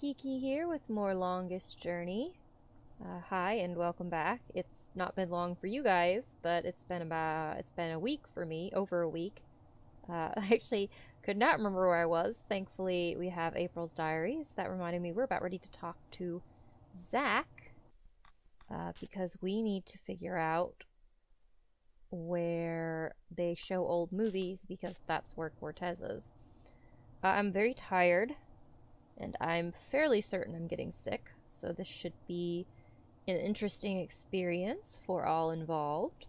Geeky here with more Longest Journey. Hi and welcome back. It's not been long for you guys, but it's been a week for me, over a week. I actually could not remember where I was. Thankfully, we have April's diaries. That reminded me we're about ready to talk to Zach because we need to figure out where they show old movies because that's where Cortez is. I'm very tired. And I'm fairly certain I'm getting sick, so this should be an interesting experience for all involved.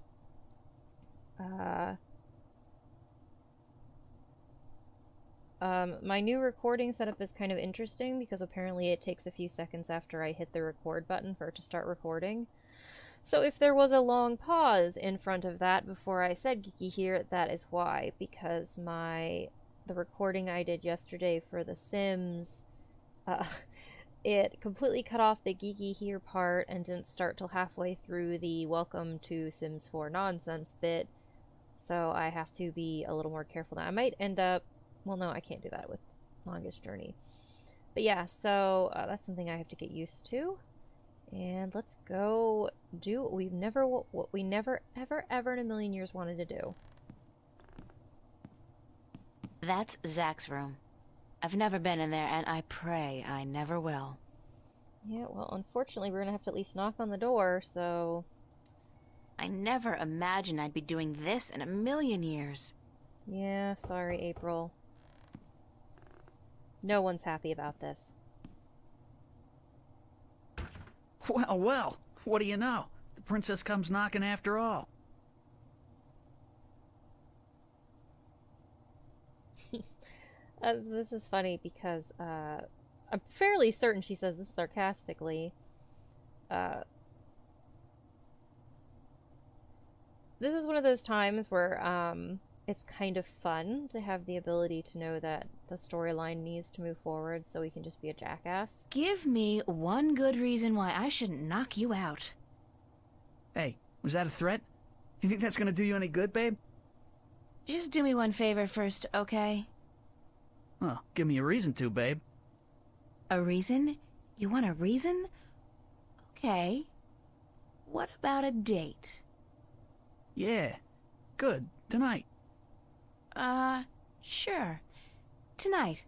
My new recording setup is kind of interesting because apparently it takes a few seconds after I hit the record button for it to start recording. So if there was a long pause in front of that before I said Geeky here, that is why, because the recording I did yesterday for The Sims, it completely cut off the Geeky here part and didn't start till halfway through the Welcome to Sims 4 nonsense bit, so I have to be a little more careful now. I might end up, well no, I can't do that with Longest Journey. But yeah, so that's something I have to get used to. And let's go do what we never ever in a million years wanted to do. That's Zach's room. I've never been in there, and I pray I never will. Yeah, well, unfortunately, we're gonna have to at least knock on the door, so... I never imagined I'd be doing this in a million years. Yeah, sorry, April. No one's happy about this. Well, well, what do you know? The princess comes knocking after all. This is funny because I'm fairly certain she says this sarcastically. This is one of those times where it's kind of fun to have the ability to know that the storyline needs to move forward so we can just be a jackass. Give me one good reason why I shouldn't knock you out. Hey, was that a threat? You think that's gonna do you any good, babe? Just do me one favor first, okay? Well, give me a reason to, babe. A reason? You want a reason? Okay. What about a date? Yeah, good. Tonight. Sure. Tonight.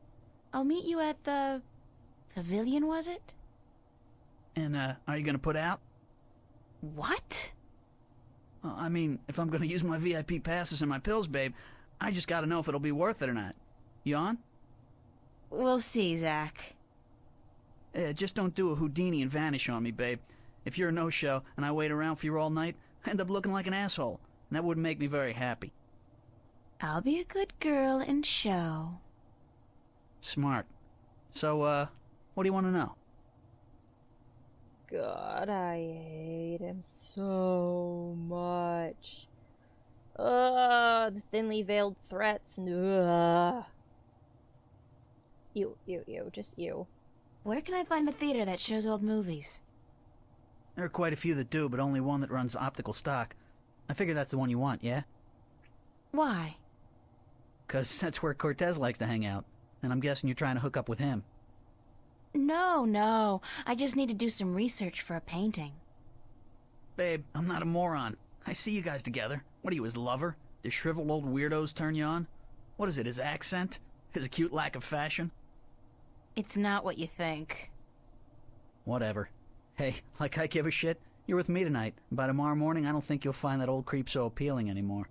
I'll meet you at the... pavilion, was it? And, are you gonna put out? What? Well, I mean, if I'm gonna use my VIP passes and my pills, babe, I just gotta know if it'll be worth it or not. You on? We'll see, Zach. Just don't do a Houdini and vanish on me, babe. If you're a no-show and I wait around for you all night, I end up looking like an asshole, and that wouldn't make me very happy. I'll be a good girl and show. Smart. So, what do you want to know? God, I hate him so much. The thinly veiled threats and Ew, just ew. Where can I find a theater that shows old movies? There are quite a few that do, but only one that runs optical stock. I figure that's the one you want, yeah? Why? 'Cause that's where Cortez likes to hang out, and I'm guessing you're trying to hook up with him. No. I just need to do some research for a painting. Babe, I'm not a moron. I see you guys together. What are you, his lover? The shriveled old weirdos turn you on? What is it, his accent? His acute lack of fashion? It's not what you think. Whatever. Hey, like I give a shit? You're with me tonight, and by tomorrow morning I don't think you'll find that old creep so appealing anymore.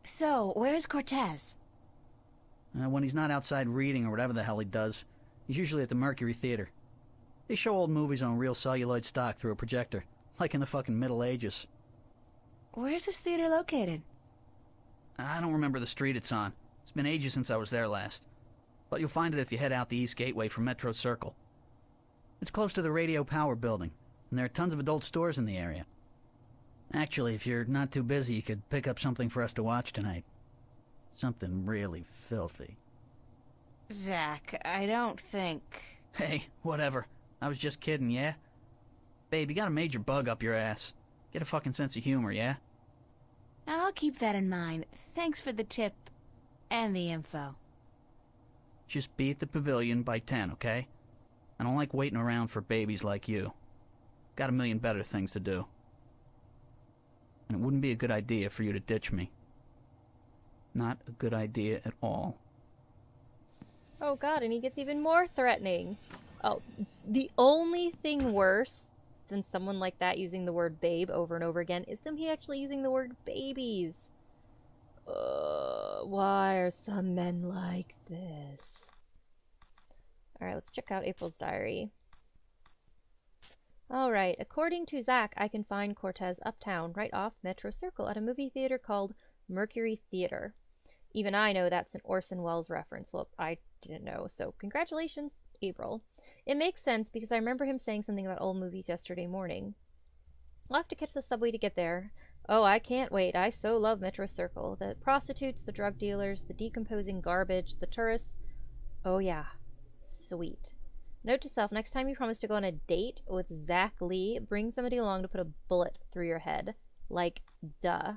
So, where's Cortez? When he's not outside reading or whatever the hell he does, he's usually at the Mercury Theater. They show old movies on real celluloid stock through a projector, like in the fucking Middle Ages. Where's this theater located? I don't remember the street it's on. It's been ages since I was there last. But you'll find it if you head out the East Gateway from Metro Circle. It's close to the Radio Power building, and there are tons of adult stores in the area. Actually, if you're not too busy, you could pick up something for us to watch tonight. Something really filthy. Zach, I don't think... Hey, whatever. I was just kidding, yeah? Babe, you got a major bug up your ass. Get a fucking sense of humor, yeah? I'll keep that in mind. Thanks for the tip and the info. Just be at the pavilion by 10, okay? I don't like waiting around for babies like you. Got a million better things to do. And it wouldn't be a good idea for you to ditch me. Not a good idea at all. Oh god, and he gets even more threatening. Oh, the only thing worse than someone like that using the word babe over and over again is them he actually using the word babies. Why are some men like this? Alright, let's check out April's diary. Alright, according to Zach, I can find Cortez uptown, right off Metro Circle, at a movie theater called Mercury Theater. Even I know that's an Orson Welles reference. Well, I didn't know, so congratulations, April. It makes sense because I remember him saying something about old movies yesterday morning. I'll have to catch the subway to get there. Oh, I can't wait. I so love Metro Circle. The prostitutes, the drug dealers, the decomposing garbage, the tourists. Oh yeah. Sweet. Note to self, next time you promise to go on a date with Zach Lee, bring somebody along to put a bullet through your head. Like, duh.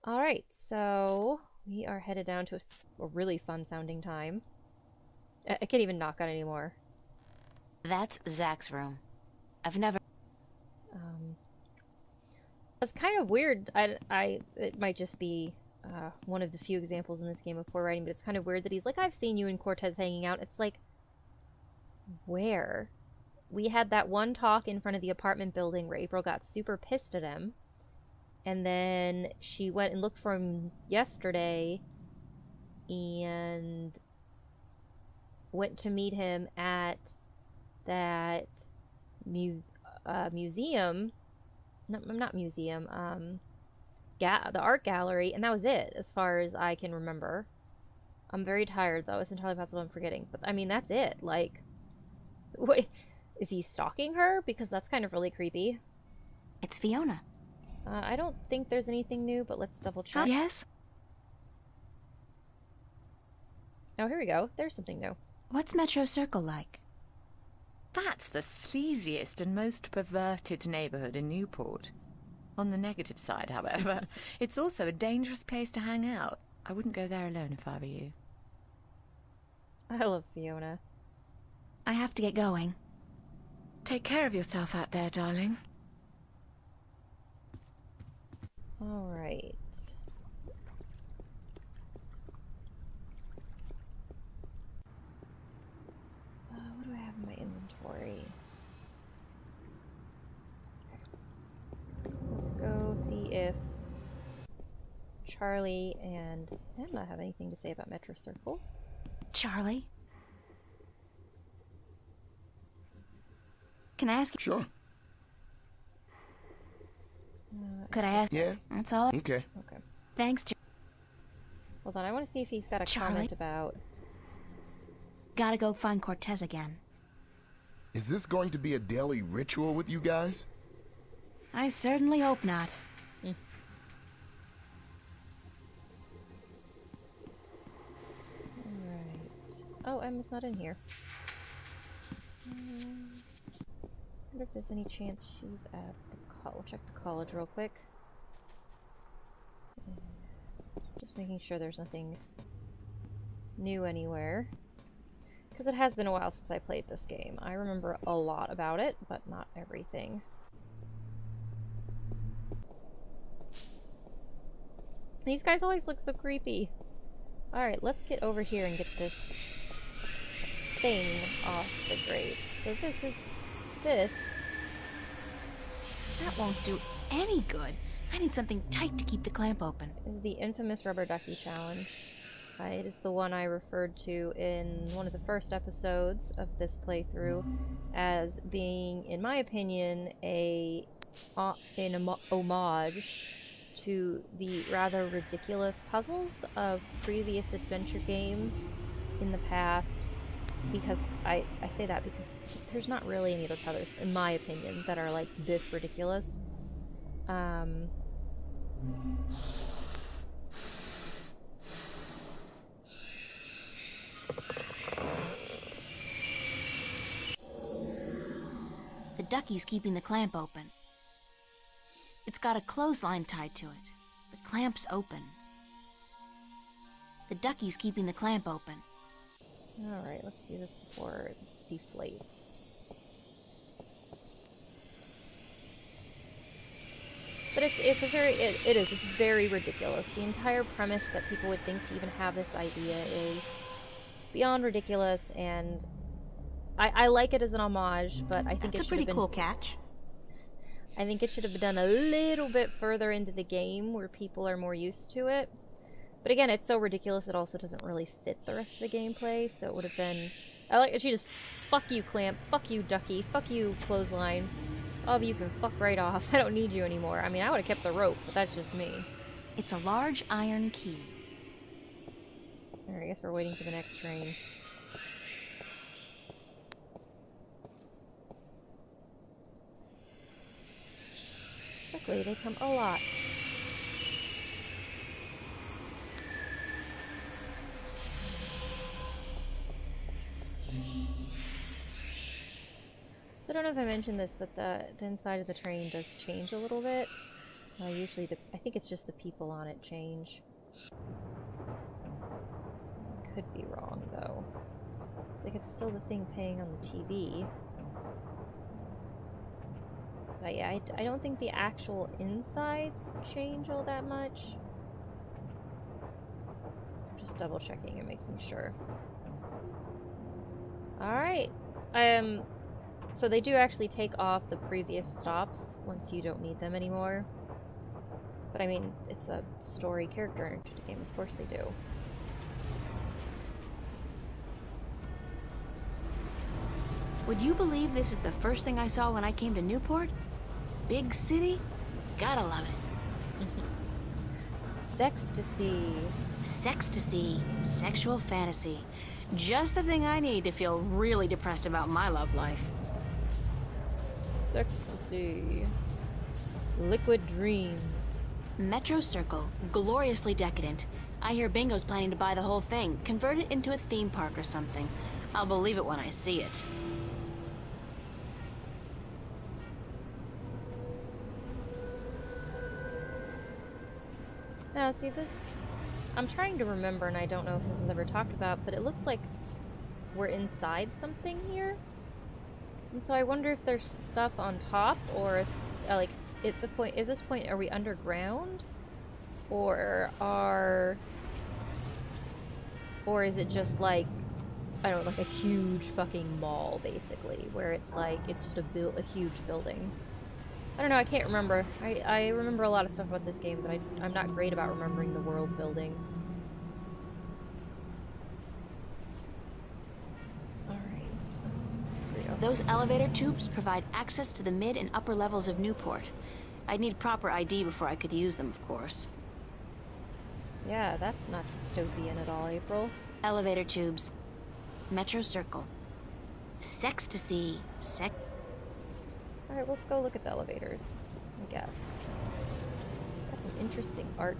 Alright, so we are headed down to a really fun sounding time. I can't even knock on anymore. That's Zach's room. I've never... That's kind of weird. It might just be one of the few examples in this game of poor writing, but it's kind of weird that he's like, I've seen you and Cortez hanging out. It's like, where? We had that one talk in front of the apartment building where April got super pissed at him. And then she went and looked for him yesterday and went to meet him at that museum. Not museum. The art gallery, and that was it, as far as I can remember. I'm very tired, though. It's entirely possible I'm forgetting. But, I mean, that's it. Like, wait, is he stalking her? Because that's kind of really creepy. It's Fiona. I don't think there's anything new, but let's double check. Yes? Oh, here we go. There's something new. What's Metro Circle like? That's the sleaziest and most perverted neighborhood in Newport. On the negative side, however, it's also a dangerous place to hang out. I wouldn't go there alone if I were you. I love Fiona. I have to get going. Take care of yourself out there, darling. Alright. What do I have in my inventory? Let's go see if Charlie and Emma have anything to say about Metro Circle. Charlie? Can I ask you? Sure. Could I ask? Yeah. That's all? Okay. Okay. Thanks, Hold on, I want to see if he's got a Charlie? comment about... Gotta go find Cortez again. Is this going to be a daily ritual with you guys? I certainly hope not. Alright. Oh, Emma's not in here. I wonder if there's any chance she's at the we'll check the college real quick. Just making sure there's nothing new anywhere. Because it has been a while since I played this game. I remember a lot about it, but not everything. These guys always look so creepy. Alright, let's get over here and get this thing off the grate. So this That won't do any good. I need something tight to keep the clamp open. is the infamous rubber ducky challenge. It is the one I referred to in one of the first episodes of this playthrough as being, in my opinion, an homage to the rather ridiculous puzzles of previous adventure games in the past. Because I say that because there's not really any other puzzles, in my opinion, that are like this ridiculous. The ducky's keeping the clamp open. It's got a clothesline tied to it. The clamp's open. The ducky's keeping the clamp open. Alright, let's do this before it deflates. But it's very ridiculous. The entire premise that people would think to even have this idea is beyond ridiculous, and I like it as an homage, but I think That's a pretty cool catch. I think it should have been done a little bit further into the game where people are more used to it. But again, it's so ridiculous it also doesn't really fit the rest of the gameplay, so it would have been... she just, fuck you, Clamp, fuck you, Ducky, fuck you, Clothesline. All of you can fuck right off, I don't need you anymore. I mean, I would have kept the rope, but that's just me. It's a large iron key. Alright, I guess we're waiting for the next train. Luckily, they come a lot. So I don't know if I mentioned this, but the inside of the train does change a little bit. Usually, I think it's just the people on it change. Could be wrong, though. It's like it's still the thing playing on the TV. But yeah, I don't think the actual insides change all that much. I'm just double checking and making sure. Alright. So they do actually take off the previous stops once you don't need them anymore. But I mean, it's a story character-oriented game, of course they do. Would you believe this is the first thing I saw when I came to Newport? Big city? Gotta love it. Sextasy. Sextasy. Sexual fantasy. Just the thing I need to feel really depressed about my love life. Sextasy. Liquid dreams. Metro Circle. Gloriously decadent. I hear Bingo's planning to buy the whole thing, convert it into a theme park or something. I'll believe it when I see it. Now, see this... I'm trying to remember, and I don't know if this was ever talked about, but it looks like we're inside something here. And so I wonder if there's stuff on top, or if, like, at this point, are we underground? Or is it just like, I don't know, like a huge fucking mall, basically, where it's like, it's just a huge building. I don't know, I can't remember. I remember a lot of stuff about this game, but I'm not great about remembering the world building. Alright. Those elevator tubes provide access to the mid and upper levels of Newport. I'd need proper ID before I could use them, of course. Yeah, that's not dystopian at all, April. Elevator tubes. Metro Circle. Sextasy. Alright, let's go look at the elevators, I guess. Got some interesting art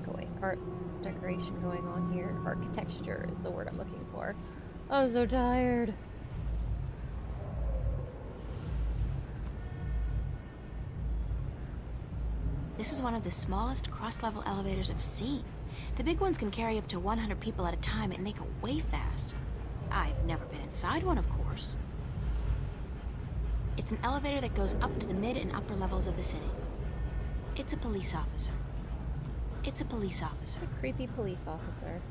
decoration going on here. Architecture is the word I'm looking for. I'm so tired. This is one of the smallest cross-level elevators I've seen. The big ones can carry up to 100 people at a time and they go way fast. I've never been inside one, of course. It's an elevator that goes up to the mid and upper levels of the city. It's a police officer. It's a police officer. It's a creepy police officer.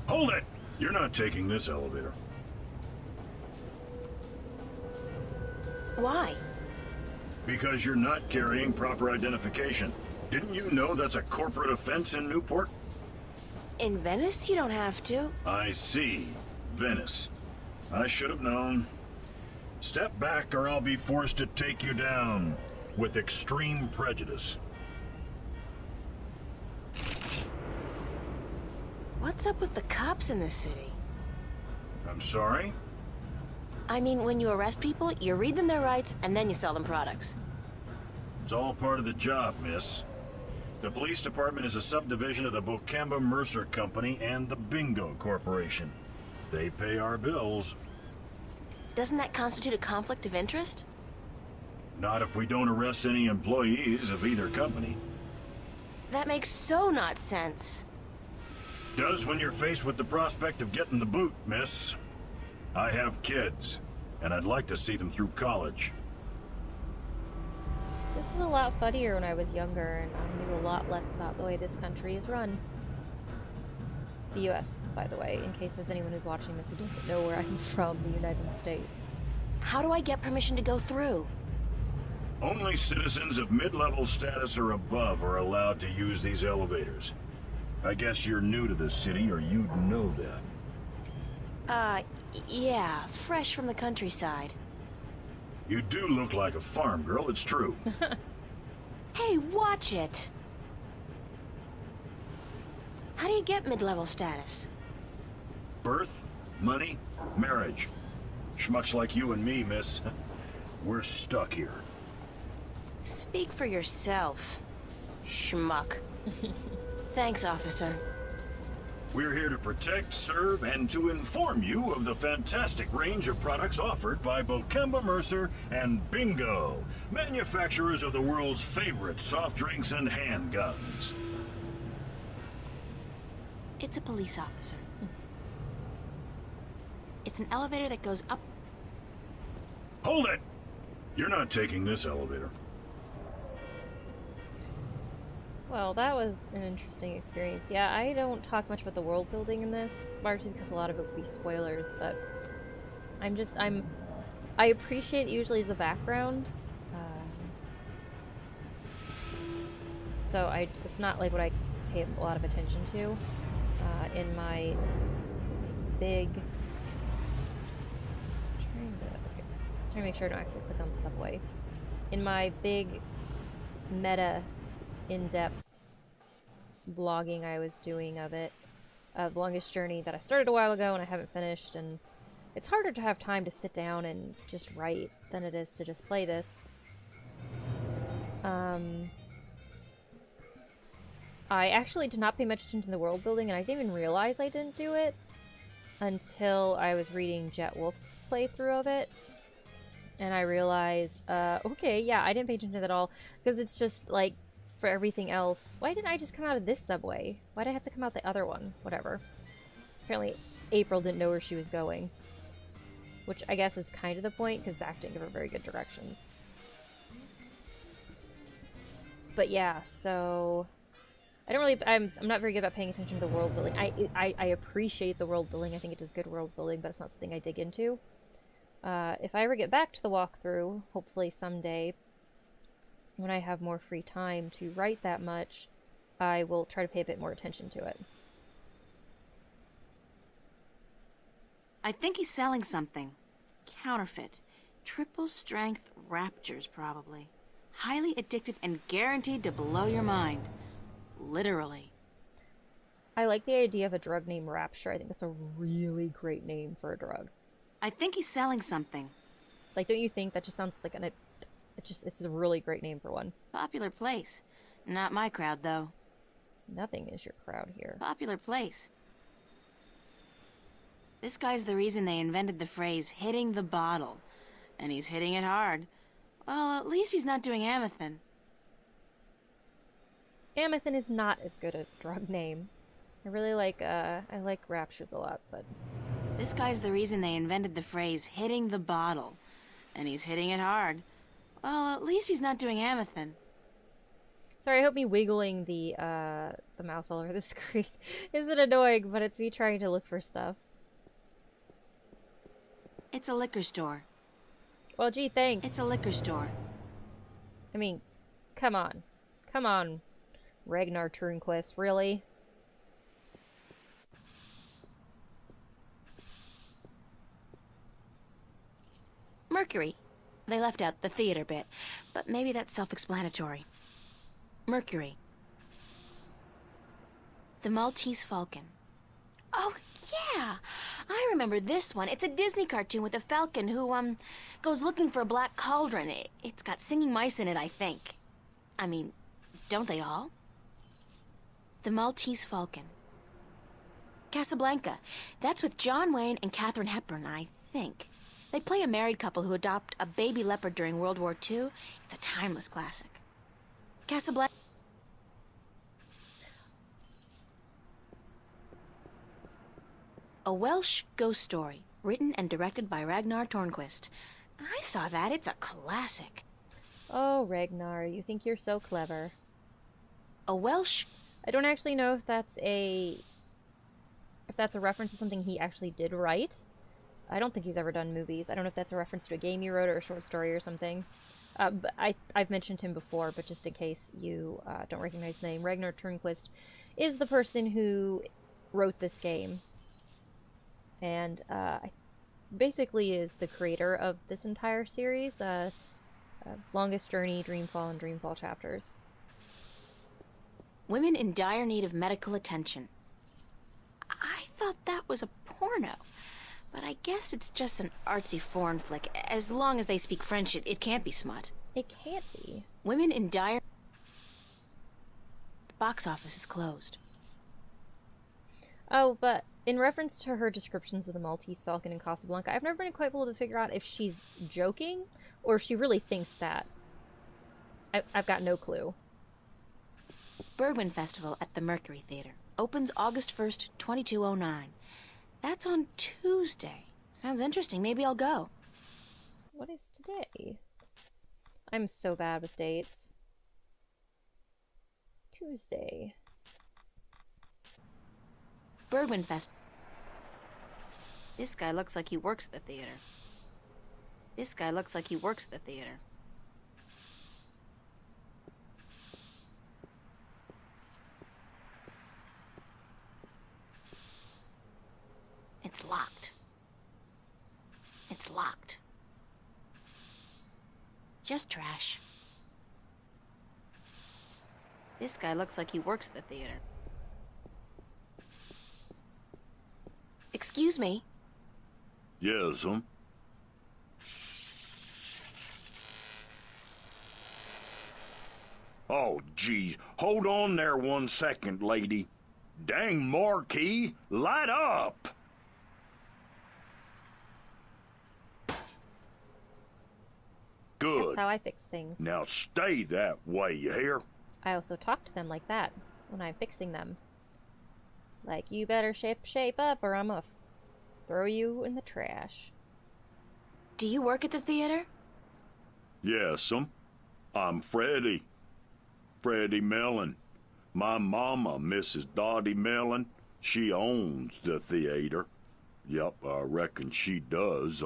Hold it! You're not taking this elevator. Why? Because you're not carrying proper identification. Didn't you know that's a corporate offense in Newport? In Venice, you don't have to. I see. Venice. I should have known. Step back or I'll be forced to take you down with extreme prejudice. What's up with the cops in this city? I'm sorry? I mean, when you arrest people, you read them their rights, and then you sell them products. It's all part of the job, miss. The police department is a subdivision of the Bocamba Mercer Company and the Bingo Corporation. They pay our bills. Doesn't that constitute a conflict of interest? Not if we don't arrest any employees of either company. That makes so not sense. Does when you're faced with the prospect of getting the boot, miss. I have kids, and I'd like to see them through college. This was a lot funnier when I was younger, and I knew a lot less about the way this country is run. The US, by the way, in case there's anyone who's watching this who doesn't know where I'm from, the United States. How do I get permission to go through? Only citizens of mid-level status or above are allowed to use these elevators. I guess you're new to the city, or you'd know that. Yeah, fresh from the countryside. You do look like a farm girl, it's true. Hey, watch it! How do you get mid-level status? Birth, money, marriage. Schmucks like you and me, miss. We're stuck here. Speak for yourself, schmuck. Thanks, officer. We're here to protect, serve, and to inform you of the fantastic range of products offered by Bokemba Mercer and Bingo, manufacturers of the world's favorite soft drinks and handguns. It's a police officer. It's an elevator that goes up. Hold it! You're not taking this elevator. Well, that was an interesting experience. Yeah, I don't talk much about the world building in this, largely because a lot of it would be spoilers, but I appreciate it usually as a background. So it's not like what I pay a lot of attention to. In my big... trying to make sure I don't actually click on subway. In my big meta in-depth blogging I was doing of it, of The Longest Journey, that I started a while ago and I haven't finished, and it's harder to have time to sit down and just write than it is to just play this. I actually did not pay much attention to the world building, and I didn't even realize I didn't do it until I was reading Jet Wolf's playthrough of it. And I realized, okay, yeah, I didn't pay attention to that at all, because it's just, like, for everything else. Why didn't I just come out of this subway? Why did I have to come out the other one? Whatever. Apparently, April didn't know where she was going. Which I guess is kind of the point, because Zach didn't give her very good directions. But yeah, so... I'm not very good at paying attention to the world building. I appreciate the world building. I think it does good world building, but it's not something I dig into. If I ever get back to the walkthrough, hopefully someday, when I have more free time to write that much, I will try to pay a bit more attention to it. I think he's selling something. Counterfeit. Triple strength raptures, probably. Highly addictive and guaranteed to blow your mind. Literally. I like the idea of a drug named Rapture. I think that's a really great name for a drug. I think he's selling something. Like, don't you think that just sounds like it's a really great name for one. Popular place. Not my crowd, though. Nothing is your crowd here. Popular place. This guy's the reason they invented the phrase, hitting the bottle. And he's hitting it hard. Well, at least he's not doing Amethyst. Amethyst is not as good a drug name. I really like, I like Raptures a lot, but... This guy's the reason they invented the phrase, hitting the bottle. And he's hitting it hard. Well, at least he's not doing Amethyst. Sorry, I hope me wiggling the mouse all over the screen isn't annoying, but it's me trying to look for stuff. It's a liquor store. Well, gee, thanks. It's a liquor store. I mean, come on. Come on, Ragnar Turnquist, really? Mercury. They left out the theater bit, but maybe that's self-explanatory. Mercury. The Maltese Falcon. Oh, yeah! I remember this one. It's a Disney cartoon with a falcon who, goes looking for a black cauldron. It's got singing mice in it, I think. I mean, don't they all? The Maltese Falcon. Casablanca. That's with John Wayne and Katharine Hepburn, I think. They play a married couple who adopt a baby leopard during World War II. It's a timeless classic. Casablanca. A Welsh ghost story, written and directed by Ragnar Tornquist. I saw that. It's a classic. Oh, Ragnar, you think you're so clever. A Welsh... I don't actually know if that's a reference to something he actually did write. I don't think he's ever done movies. I don't know if that's a reference to a game he wrote or a short story or something. But I've mentioned him before, but just in case you don't recognize the name, Ragnar Turnquist is the person who wrote this game. And basically is the creator of this entire series. Longest Journey, Dreamfall, and Dreamfall chapters. Women in dire need of medical attention. I thought that was a porno. But I guess it's just an artsy foreign flick. As long as they speak French, it can't be smut. It can't be. Women in dire... Box office is closed. Oh, but in reference to her descriptions of the Maltese Falcon in Casablanca, I've never been quite able to figure out if she's joking or if she really thinks that. I've got no clue. Bergman Festival at the Mercury Theater. Opens August 1st, 2209. That's on Tuesday. Sounds interesting. Maybe I'll go. What is today? I'm so bad with dates. Tuesday. Bergman Fest. This guy looks like he works at the theater. This guy looks like he works at the theater. It's locked. It's locked. Just trash. This guy looks like he works at the theater. Excuse me. Yes, Oh, geez. Hold on there 1 second, lady. Dang marquee, light up! Good. That's how I fix things. Now stay that way, you hear? I also talk to them like that when I'm fixing them. Like, you better shape up or I'm gonna throw you in the trash. Do you work at the theater? Yes, I'm Freddie. Freddie Mellon. My mama, Mrs. Dottie Mellon, she owns the theater. Yep, I reckon she does,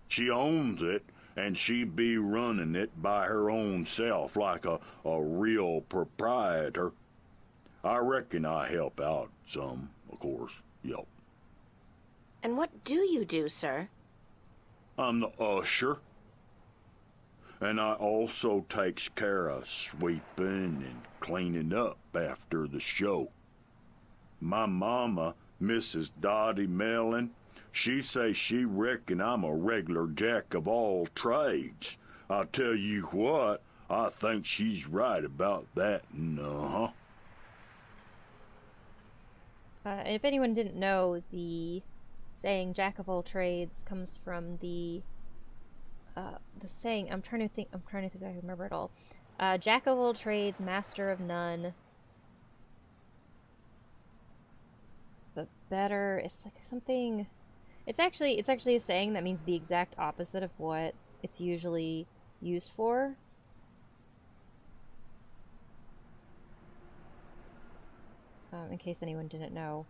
She owns it, and she be running it by her own self like a real proprietor. I reckon I help out some, of course, yep. And what do you do, sir? I'm the usher. And I also takes care of sweeping and cleaning up after the show. My mama, Mrs. Dottie Mellon, she say she reckon I'm a regular jack of all trades. I tell you what, I think she's right about that, If anyone didn't know, the saying "jack of all trades" comes from the saying. I'm trying to think if I can remember it all. Jack of all trades, master of none. But better. It's like something. It's actually a saying that means the exact opposite of what it's usually used for. In case anyone didn't know.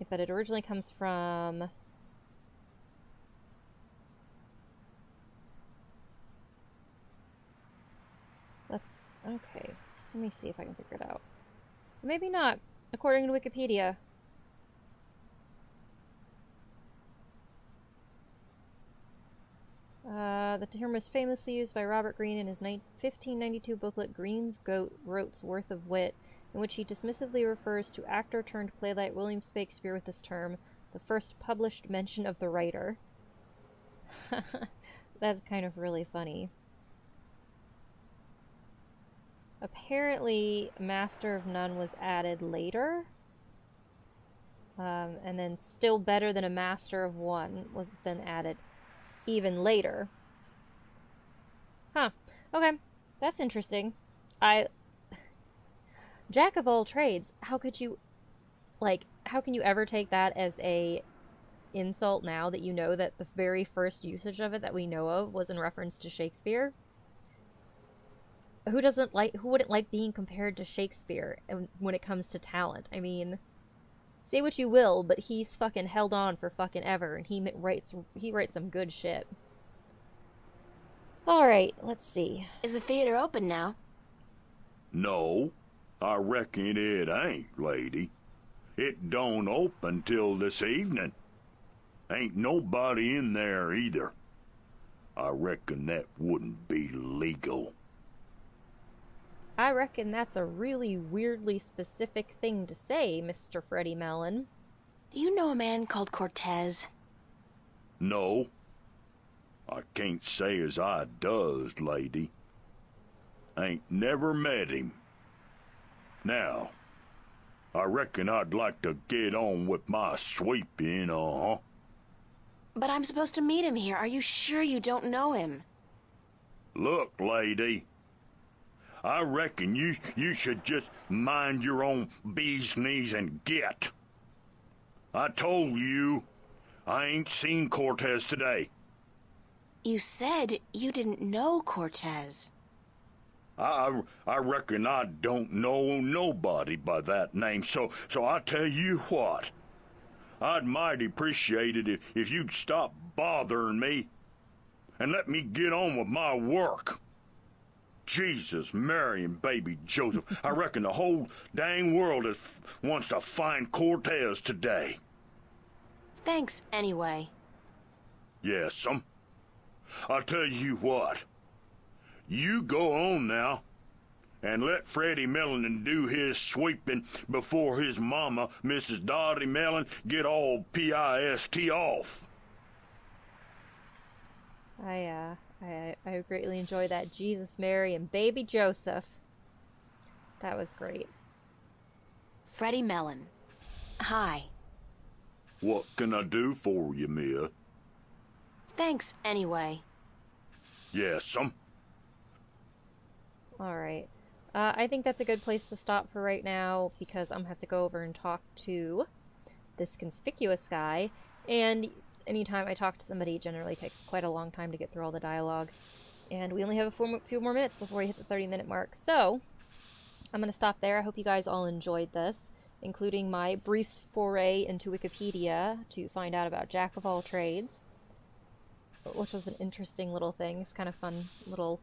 But it originally comes from... Okay. Let me see if I can figure it out. Maybe not, according to Wikipedia. The term was famously used by Robert Greene in his 1592 booklet Greene's Groat's Worth of Wit, in which he dismissively refers to actor-turned-playwright William Shakespeare with this term, the first published mention of the writer. That's kind of really funny. Apparently, Master of None was added later. And then still better than a Master of One was then added even later. Huh. Okay. That's interesting. Jack of all trades. How could you, like, how can you ever take that as a insult now that you know that the very first usage of it that we know of was in reference to Shakespeare? Who wouldn't like being compared to Shakespeare when it comes to talent? I mean, say what you will, but he's fucking held on for fucking ever, and he writes some good shit. Alright, let's see. Is the theater open now? No, I reckon it ain't, lady. It don't open till this evening. Ain't nobody in there either. I reckon that wouldn't be legal. I reckon that's a really weirdly specific thing to say, Mr. Freddie Mellon. Do you know a man called Cortez? No, I can't say as I does, lady. Ain't never met him. Now, I reckon I'd like to get on with my sweeping, But I'm supposed to meet him here. Are you sure you don't know him? Look, lady, I reckon you should just mind your own bee's knees and get. I told you, I ain't seen Cortez today. You said you didn't know Cortez. I reckon I don't know nobody by that name, so I tell you what. I'd mighty appreciate it if you'd stop bothering me and let me get on with my work. Jesus, Mary, and baby Joseph, I reckon the whole dang world wants to find Cortez today. Thanks, anyway. Yes'm. I'll tell you what. You go on now, and let Freddie Mellon do his sweeping before his mama, Mrs. Dottie Mellon, get all pissed off. I greatly enjoy that. Jesus, Mary, and baby Joseph. That was great. Freddie Mellon. Hi. What can I do for you, Mia? Thanks, anyway. Yes'm. Alright. I think that's a good place to stop for right now, because I'm going to have to go over and talk to this conspicuous guy. And anytime I talk to somebody, it generally takes quite a long time to get through all the dialogue. And we only have a few more minutes before we hit the 30-minute mark. So, I'm going to stop there. I hope you guys all enjoyed this, including my brief foray into Wikipedia to find out about Jack of all trades, which was an interesting little thing. It's kind of fun little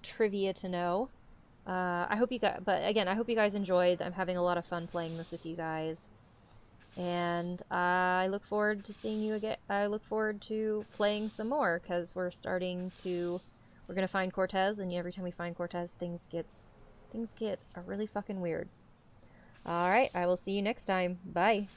trivia to know. I hope you guys enjoyed. I'm having a lot of fun playing this with you guys. And I look forward to seeing you again. I look forward to playing some more, because we're going to find Cortez, and every time we find Cortez, things get really fucking weird. Alright, I will see you next time. Bye.